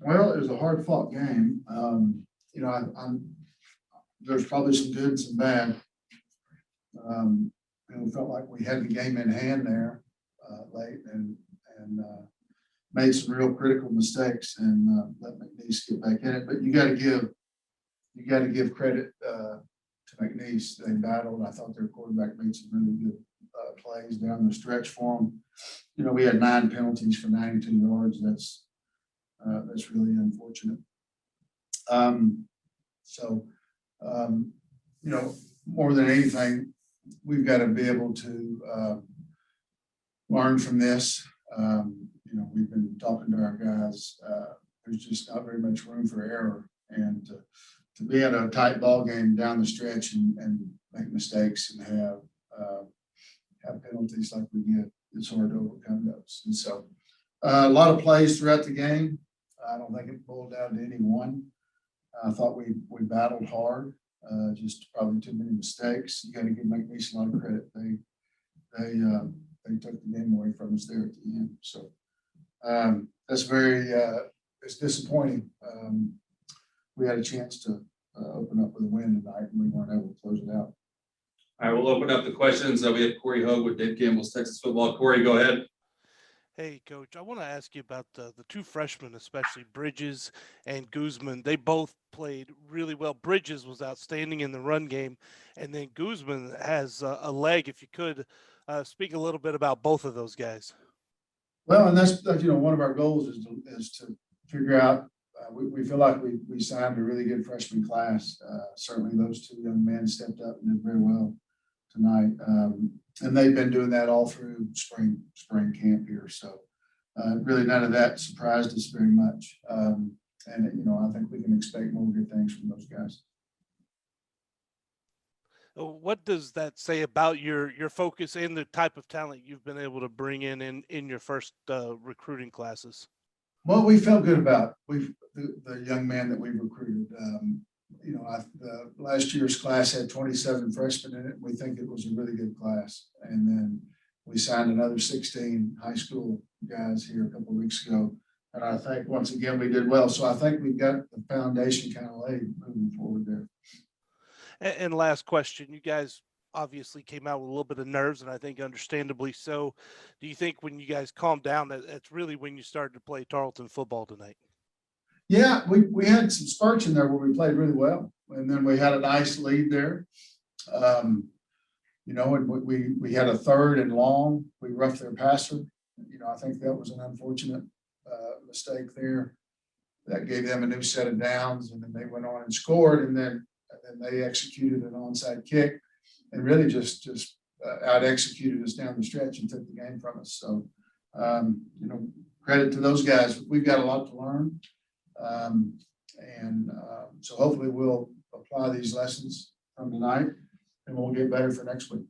Well, it was a hard-fought game. You know, there's probably some good and some bad. And we felt like we had the game in hand there late and made some real critical mistakes and let McNeese get back in it. But you got to give credit to McNeese. They battled. I thought their quarterback made some really good plays down the stretch for them. You know, we had 9 penalties for 92 yards. That's really unfortunate. You know, more than anything, we've got to be able to learn from this. You know, we've been talking to our guys. There's just not very much room for error, and to be in a tight ball game down the stretch and make mistakes and have penalties like we get, it's hard to overcome those. And so, a lot of plays throughout the game. I don't think it boiled down to any one. I thought we battled hard. Just probably too many mistakes. You got to give McNeese a lot of credit. They took the game away from us there at the end. So that's very it's disappointing. We had a chance to open up with a win tonight, and we weren't able to close it out. All right, we'll open up the questions. We have Corey Hogue with Dave Campbell's Texas Football. Corey, go ahead. Hey, Coach, I want to ask you about the 2 freshmen, especially Bridges and Guzman. They both played really well. Bridges was outstanding in the run game, and then Guzman has a leg. If you could speak a little bit about both of those guys. Well, and that's you know, one of our goals is to figure out. We feel like we signed a really good freshman class. Certainly, those 2 young men stepped up and did very well tonight. And they've been doing that all through spring camp here. So really none of that surprised us very much. And, you know, I think we can expect more good things from those guys. What does that say about your focus and the type of talent you've been able to bring in your first recruiting classes? Well, we felt good about the young man that we recruited. You know, the last year's class had 27 freshmen in it. We think it was a really good class. And then we signed another 16 high school guys here a couple of weeks ago. And I think once again, we did well. So I think we've got the foundation kind of laid moving forward there. And last question, you guys obviously came out with a little bit of nerves, and I think understandably so. Do you think when you guys calmed down, that's really when you started to play Tarleton football tonight? Yeah, we had some spurts in there where we played really well, and then we had a nice lead there. You know, and we had a 3rd and long. We roughed their passer. You know, I think that was an unfortunate mistake there. That gave them a new set of downs, and then they went on and scored, and then they executed an onside kick, and really just out executed us down the stretch and took the game from us. So, you know, credit to those guys. We've got a lot to learn. So hopefully we'll apply these lessons from tonight, and we'll get better for next week.